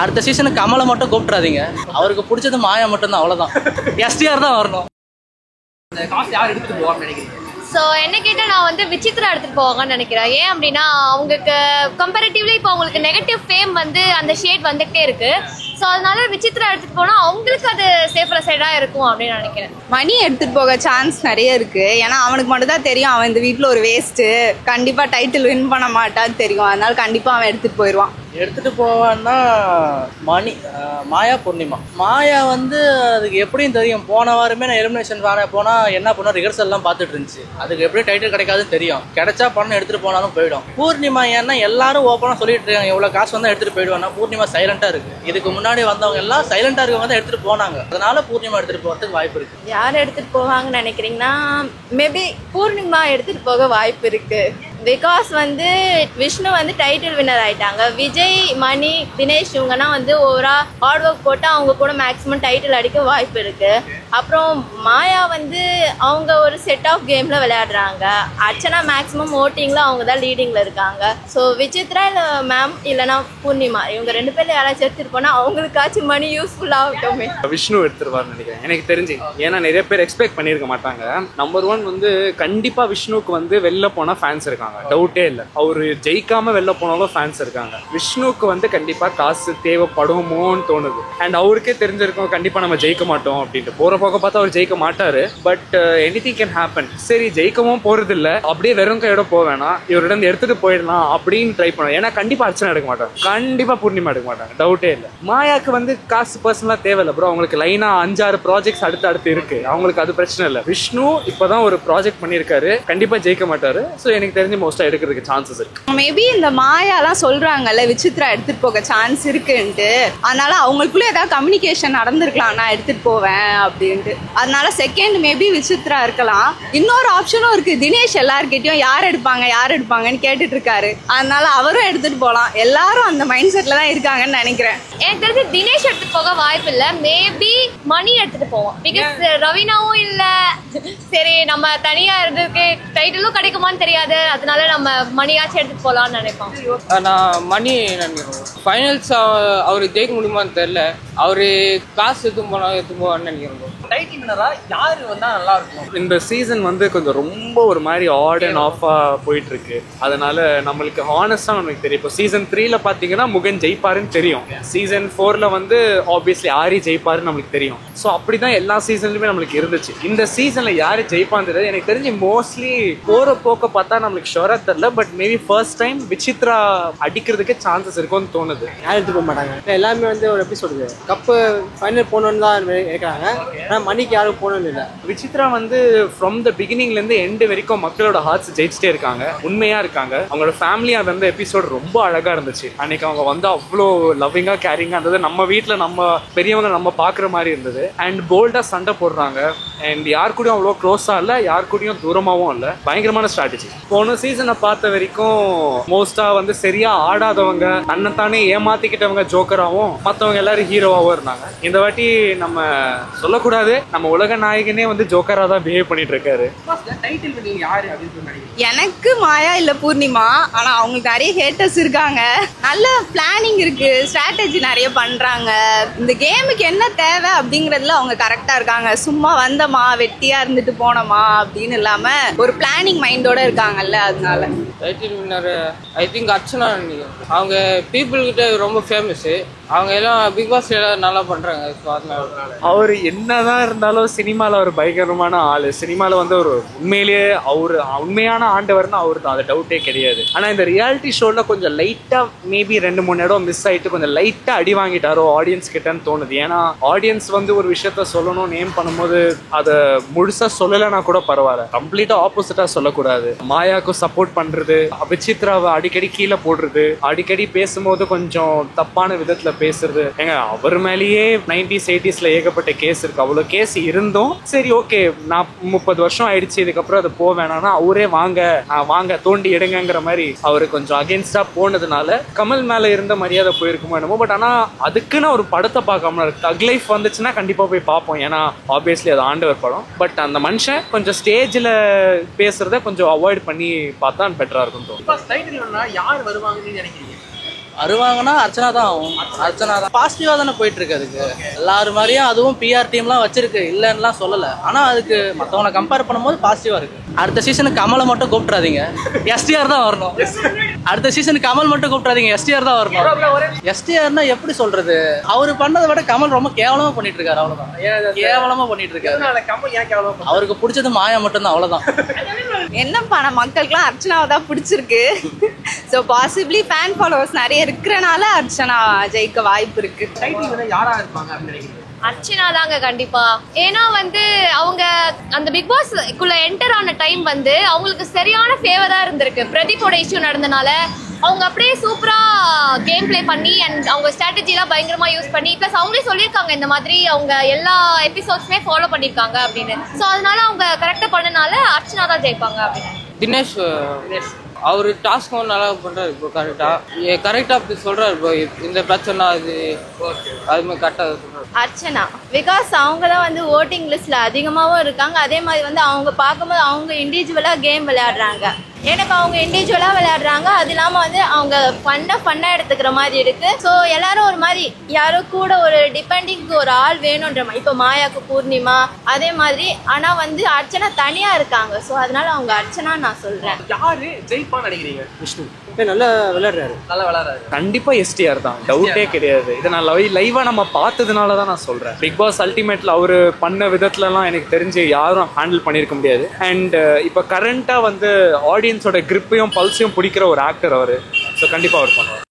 அடுத்த சீசனுக்கு கமலை மட்டும் கூப்பிட்றாதீங்க. அவருக்கு பிடிச்சது மாயா மட்டும்தான், அவ்வளோதான். எஸ்டிஆர் தான் வரணும். இந்த காசு யார் எடுத்துகிட்டு போவான்னு நினைக்கிறீங்க? ஸோ என்ன கேட்டால் நான் வந்து விசித்ரா எடுத்துகிட்டு போவாங்கன்னு நினைக்கிறேன். ஏன் அப்படின்னா அவங்களுக்கு கம்பேரிட்டிவ்லி இப்போ அவங்களுக்கு நெகட்டிவ் ஃபேம் வந்து அந்த ஷேட் வந்துகிட்டே இருக்குது. ஸோ அதனால விசித்ரா எடுத்துகிட்டு போனால் அவங்களுக்கு அது சேஃபர் சைடாக இருக்கும் அப்படின்னு நினைக்கிறேன். மணி எடுத்துகிட்டு போக சான்ஸ் நிறைய இருக்குது. ஏன்னா அவனுக்கு மட்டும் தான் தெரியும் அவன் இந்த வீட்டில் ஒரு வேஸ்ட்டு, கண்டிப்பாக டைட்டில் வின் பண்ண மாட்டான்னு தெரியும். அதனால கண்டிப்பாக அவன் எடுத்துகிட்டு போயிடுவான். எடுத்துகிட்டு போவான்னா மணி, மாயா, பூர்ணிமா. மாயா வந்து அதுக்கு எப்படியும் தெரியும். போன வாரமே நான் எலிமினேஷன் போனால் என்ன பண்ண ரிஹர்சல்லாம் பார்த்துட்டு இருந்துச்சு. அதுக்கு எப்படி டைட்டில் கிடைக்காதுன்னு தெரியும். கிடைச்சா பணம் எடுத்துகிட்டு போனாலும் போயிடும். பூர்ணிமா ஏன்னா எல்லாரும் ஓப்பனாக சொல்லிட்டு இருக்காங்க எவ்வளோ காசு வந்தால் எடுத்துகிட்டு போயிடுவானா. பூர்ணிமா சைலண்டாக இருக்குது. இதுக்கு முன்னாடி வந்தவங்க எல்லாம் சைலண்டாக இருக்கவங்க தான் எடுத்துகிட்டு போனாங்க. அதனால பூர்ணிமா எடுத்துகிட்டு போகிறதுக்கு வாய்ப்பு இருக்குது. யார் எடுத்துகிட்டு போவாங்கன்னு நினைக்கிறீங்கன்னா மேபி பூர்ணிமா எடுத்துகிட்டு போக வாய்ப்பு இருக்குது. பிகாஸ் வந்து விஷ்ணு வந்து டைட்டில் வின்னர் ஆயிட்டாங்க. விஜய், மணி, தினேஷ் இவங்கன்னா வந்து ஓவரா ஹார்ட் ஒர்க் போட்டு அவங்க கூட மேக்ஸிமம் டைட்டில் அடிக்க வாய்ப்பு இருக்கு. அப்புறம் மாயா வந்து அவங்க ஒரு செட் ஆஃப் கேம்ல விளையாடுறாங்க. அர்ச்சனா மேக்ஸிமம் ஓட்டிங்ல அவங்க தான் லீடிங்ல இருக்காங்க. ஸோ விசித்ரா இல்லை மேம் இல்லைனா பூர்ணிமா இவங்க 2 பேர்ல யாராச்சும் எடுத்துட்டு போனா அவங்களுக்காச்சும் மணி யூஸ்ஃபுல் ஆகட்டுமே. விஷ்ணு எடுத்துருவார்னு நினைக்கிறேன் எனக்கு தெரிஞ்சு. ஏன்னா நிறைய பேர் எக்ஸ்பெக்ட் பண்ணியிருக்க மாட்டாங்க. நம்பர் 1 வந்து கண்டிப்பா விஷ்ணுக்கு வந்து வெளில போனா ஃபேன்ஸ் இருக்காங்க, டவுட்டே இல்லை. அவரு ஜெயிக்காம வெளில போனாலும் ஃபேன்ஸ் இருக்காங்க. விஷ்ணுக்கு வந்து கண்டிப்பா காசு தேவைப்படுமோன்னு தோணுது. அண்ட் அவருக்கே தெரிஞ்சிருக்கும் கண்டிப்பா நம்ம ஜெயிக்க மாட்டோம் அப்படின்ட்டு. போற போக்க பார்த்தா அவர் ஜெயிக்க மாட்டாரு. But anything can happen. சரி ஜெயிக்கவும் போறது இல்லை, அப்படியே வெறும் கையோட போவேனா, இவரிடம் எடுத்துட்டு போயிடலாம் அப்படின்னு ட்ரை பண்ணுவோம். ஏன்னா கண்டிப்பா அர்ச்சனை எடுக்க மாட்டாங்க, கண்டிப்பா பூர்ணிமா எடுக்க மாட்டாங்க, டவுட்டே இல்லை. மாயாக்கு வந்து காசு பர்சனலா தேவையில்லை ப்ரோ. அவங்களுக்கு லைனா 5-6 ப்ராஜெக்ட்ஸ் அடுத்து இருக்கு. அவங்களுக்கு அது பிரச்சனை இல்லை. விஷ்ணு இப்பதான் ஒரு ப்ராஜெக்ட் பண்ணியிருக்காரு, கண்டிப்பா ஜெயிக்க மாட்டாரு. ஸோ எனக்கு தெரிஞ்சு மோஸ்டா எடுக்கிறதுக்கு சான்சஸ் இருக்கு. மேபி இந்த மாயாலாம் சொல்றாங்கல்ல விசித்ரா எடுத்துட்டு போக சான்ஸ் இருக்குன்ட்டு, அதனால அவங்களுக்குள்ள ஏதாவது கம்யூனிகேஷன் நடந்திருக்கலாம் நான் எடுத்துட்டு போவேன் அப்படின்ட்டு. அதனால செகண்ட் மேபி விசித்ரா இருக்கலாம். இன்னொரு ஆப்ஷனும் இருக்கு. தினேஷ் எல்லார்கிட்டயும் யார் எடுப்பாங்கன்னு கேட்டுட்டு இருக்காரு. அதனால அவரும் எடுத்துட்டு போகலாம். எல்லாரும் அந்த மைண்ட் செட்ல தான் இருக்காங்கன்னு நினைக்கிறேன். எனக்கு தெரிஞ்சு தினேஷ் எடுத்துட்டு போக வாய்ப்பு இல்லை. மேபி மணி எடுத்துட்டு போவோம். பிகாஸ் ரவீனாவும் இல்லை, சரி நம்ம தனியா இருந்ததுக்கு டைட்டிலும் கிடைக்குமான்னு தெரியாது. அதனால நம்ம மணியாச்சும் எடுத்துட்டு போகலான்னு நினைப்போம். நான் மணி நினைக்கிறோம். ஃபைனல்ஸ் அவருக்கு ஜெயிக்க முடியுமான்னு தெரியல. அவரு காசு எடுத்து போவான்னு நினைக்கிறோம். டைட்டில் வின்னரா யாரு வந்தா நல்லா இருக்கும்? இந்த சீசன் வந்து கொஞ்சம் ரொம்ப ஒரு மாதிரி ஆட் அண்ட் ஆஃபா போயிட்டு இருக்கு. அதனால நம்மளுக்கு ஹானஸ்டா நமக்கு தெரியும். இப்போ சீசன் 3ல பாத்தீங்கன்னா முகன் ஜெயிப்பாருன்னு தெரியும். சீசன் 4ல வந்து ஆப்வியஸ்லி ஆரி ஜெயிப்பாருன்னு நம்மளுக்கு தெரியும். ஸோ அப்படிதான் எல்லா சீசன்லயுமே நம்மளுக்கு இருந்துச்சு. இந்த சீசன்ல யாரு ஜெயிப்பான்னு தெரியாது. எனக்கு தெரிஞ்சு மோஸ்ட்லி போற போக்க பார்த்தா நம்மளுக்கு ஷோரா தெரியல. But maybe first time Vichitra அடிக்கிறதுக்கு சான்சஸ் இருக்கும்னு தோணுது. யாரும் எடுத்து போக மாட்டாங்க. எல்லாருமே வந்து ஒரு எப்படி சொல்றது, கப்பு ஃபைனல் போகணுன்னு தான் இருக்கிறாங்க. ஆனால் மணிக்கு யாரும் போகணும்னு இல்லை. விசித்ரா வந்து ஃப்ரம் த பிகினிங்ல இருந்து எண்டு வரைக்கும் மக்களோட ஹார்ட்ஸ் ஜெயிச்சிட்டே இருக்காங்க, உண்மையா இருக்காங்க. அவங்களோட ஃபேமிலியா வந்து எபிசோட் ரொம்ப அழகா இருந்துச்சு. அன்னைக்கு அவங்க வந்து அவ்வளோ லவ்விங்கா கேரிங்கா இருந்தது. நம்ம வீட்டில் நம்ம பெரியவங்க நம்ம பார்க்குற மாதிரி இருந்தது. அண்ட் போல்டா சண்டை போடுறாங்க. அண்ட் யார் கூடயும் அவ்வளோ க்ளோஸா இல்லை, யார் கூடயும் தூரமாகவும் இல்லை. பயங்கரமான ஸ்ட்ராட்டஜி. போன சீசனை பார்த்த வரைக்கும் மோஸ்டா வந்து சரியா ஆடாதவங்க, தன்னைத்தானே ஏமாத்திக்கிட்டவங்க ஜோக்கராகவும், மற்றவங்க எல்லாரும் ஹீரோவாகவும் இருந்தாங்க. இந்த வாட்டி நம்ம சொல்லக்கூடாது, நம்ம உலக நாயகனே வந்து ஜோக்கரா தான் பிஹேவ் பண்ணிட்டு இருக்காரு. எனக்கு மாயா இல்ல பூர்ணிமா. ஆனா அவங்களுக்கு நிறைய ஹேட்டர்ஸ் இருக்காங்க. நல்ல பிளானிங் இருக்கு, ஸ்ட்ராட்டஜி நிறைய பண்றாங்க. இந்த கேமுக்கு என்ன தேவை அப்படிங்கறதுல அவங்க கரெக்டா இருக்காங்க. சும்மா வந்தமா வெட்டியா இருந்துட்டு போனோமா அப்படின்னு இல்லாம ஒரு பிளானிங் மைண்டோட இருக்காங்கல்ல. அதனால title winner I think Archana நினைக்கிறேன். அவங்க பீப்புள் கிட்ட ரொம்ப ஃபேமஸ். அவங்க எல்லாம் பிக் பாஸ் எல்லாம் நல்லா பண்றாங்க. அவர் என்னதான் இருந்தாலும் சினிமால ஒரு பயங்கரமான ஆளு. சினிமால வந்து ஒரு உண்மையிலேயே அவரு உண்மையான ஆண்டவர்னு அவரு தான், அது டவுட்டே கிடையாது. ஆனா இந்த ரியாலிட்டி ஷோல கொஞ்சம் லைட்டா மேபி 2-3 இடம் மிஸ் ஆயிட்டு கொஞ்சம் லைட்டா அடி வாங்கிட்டாரோ ஆடியன்ஸ் கிட்டன்னு தோணுது. ஏன்னா ஆடியன்ஸ் வந்து ஒரு விஷயத்த சொல்லணும் நேம் பண்ணும்போது அதை முழுசா சொல்லலைன்னா கூட பரவாயில்ல, கம்ப்ளீட்டா ஆப்போசிட்டா சொல்லக்கூடாது. மாயாவுக்கு சப்போர்ட் பண்றது, விசித்ராவை அடிக்கடி கீழே போடுறது, அடிக்கடி பேசும்போது கொஞ்சம் தப்பான விதத்துல பேசுறது. ஏங்க அவர் மேலேயே 90s 80sல ஏகப்பட்ட கேஸ் இருக்கு. அவ்வளோ கேஸ் இருந்தும் சரி ஓகே நான் 30 வருஷம் ஆயிடுச்சு இதுக்கப்புறம் அது போவேணான்னா அவரே வாங்க தோண்டி எடுங்கிற மாதிரி அவரு கொஞ்சம் அகேன்ஸ்டா போனதுனால கமல் மேல இருந்த மரியாதை போயிருக்குமோ என்னமோ. பட் ஆனா அதுக்குன்னு ஒரு படத்தை பார்க்காம தக் லைஃப் வந்துச்சுன்னா கண்டிப்பா போய் பார்ப்போம். ஏன்னா ஆப்வியஸ்லி அது ஆண்டவர் படம். பட் அந்த மனுஷன் கொஞ்சம் ஸ்டேஜ்ல பேசுறத கொஞ்சம் அவாய்ட் பண்ணி பார்த்தா பெட்டரா இருக்கும். யார் வருவாங்கன்னு நினைக்கிறீங்க? வருவாங்கன்னா அர்ச்சனா தான் ஆகும். அர்ச்சனா தான் பாசிட்டிவா தானே போயிட்டு இருக்கு. அதுக்கு எல்லாரும் மாதிரியும் அதுவும் பிஆர் டீம்லாம் வச்சிருக்கு, இல்லைன்னுலாம் சொல்லலை. ஆனால் அதுக்கு மற்றவனை கம்பேர் பண்ணும்போது பாசிட்டிவா இருக்கு. அடுத்த சீசனுக்கு கமலை மட்டும் கூப்பிட்றாதீங்க, எஸ்டிஆர் தான் வரணும். அடுத்த சீசனுக்கு கமல் மட்டும் கூப்பிட்றாதீங்க, எஸ்டிஆர் தான் வரணும். எஸ்டிஆர்னா எப்படி சொல்றது, அவரு பண்ணதை விட கமல் ரொம்ப கேவலமா பண்ணிட்டு இருக்காரு. அவ்வளவுதான், கேவலமா பண்ணிட்டு இருக்காரு. அவருக்கு பிடிச்சது மாயா மட்டும்தான், அவ்வளவுதான். என்னப்பா நம்ம மக்களுக்குலாம் அர்ச்சனாவை தான் பிடிச்சிருக்கு. ஸோ பாசிபிளி ஃபேன் ஃபாலோவர்ஸ் நிறைய இருக்கிறனால அர்ச்சனா ஜெயிக்க வாய்ப்பு இருக்கு. யாரா இருப்பாங்க அப்படின்னு நினைக்கிறீங்க? அர்ச்சனா தாங்க கண்டிப்பா. ஏன்னா வந்து அவங்க அந்த பிக் பாஸ்க்குள்ள என்டர் ஆன டைம் வந்து அவங்களுக்கு சரியான ஃபேவரா இருந்திருக்கு. பிரதீப்போட இஷ்யூ நடந்தனால அவங்க அப்படியே சூப்பரா கேம் பிளே பண்ணி அண்ட் அவங்க ஸ்ட்ராட்டஜிலாம் பயங்கரமா யூஸ் பண்ணி ப்ளஸ் அவங்களே சொல்லியிருக்காங்க இந்த மாதிரி அவங்க எல்லா எபிசோட்ஸுமே ஃபாலோ பண்ணியிருக்காங்க அப்படின்னு. ஸோ அதனால அவங்க கரெக்டாக பண்ணனால அர்ச்சனா தான் ஜெயிப்பாங்க அப்படின்னு. தினேஷ் அவர் டாஸ்க் நல்லா பண்ணுறாரு இப்போ. கரெக்டாக அப்படி சொல்கிறாரு இப்போ, இந்த பிரச்சனை அதுமாதிரி கரெக்டாக சொல்கிறாரு. அர்ச்சனா பிகாஸ் அவங்க தான் வந்து ஓட்டிங் லிஸ்ட்ல அதிகமாகவும் இருக்காங்க. அதே மாதிரி வந்து அவங்க பார்க்கும்போது அவங்க இண்டிவிஜுவலாக கேம் விளையாடுறாங்க. எனக்கு அவங்க இண்டிவிஜுவலாக விளையாடுறாங்க. அது இல்லாமல் வந்து அவங்க ஃபன்னாக எடுத்துக்கிற மாதிரி இருக்கு. ஸோ எல்லாரும் ஒரு மாதிரி யாரோ கூட ஒரு டிபெண்டிங்க்கு ஒரு ஆள் வேணுன்ற மாதிரி. இப்போ மாயாக்கு பூர்ணிமா அதே மாதிரி. ஆனால் வந்து அர்ச்சனா தனியாக இருக்காங்க. ஸோ அதனால அவங்க அர்ச்சனா நான் சொல்கிறேன். யாரு ஜெயிப்பான்னு நினைக்கிறீங்க? விஷ்ணு நல்லா விளையாடுறாரு. நல்லா விளையாடுறாரு. கண்டிப்பா எஸ்டிஆர் தான், டவுட்டே கிடையாது. இதை நான் லைவா நம்ம பார்த்ததுனால தான் நான் சொல்றேன். பிக் பாஸ் அல்டிமேட்ல அவரு பண்ண விதத்துலலாம் எனக்கு தெரிஞ்சு யாரும் ஹேண்டில் பண்ணியிருக்க முடியாது. அண்ட் இப்போ கரண்டா வந்து ஆடியன்ஸோட கிரிப்பையும் பல்ஸையும் பிடிக்கிற ஒரு ஆக்டர் அவரு. ஸோ கண்டிப்பா அவர் பண்ணுவார்.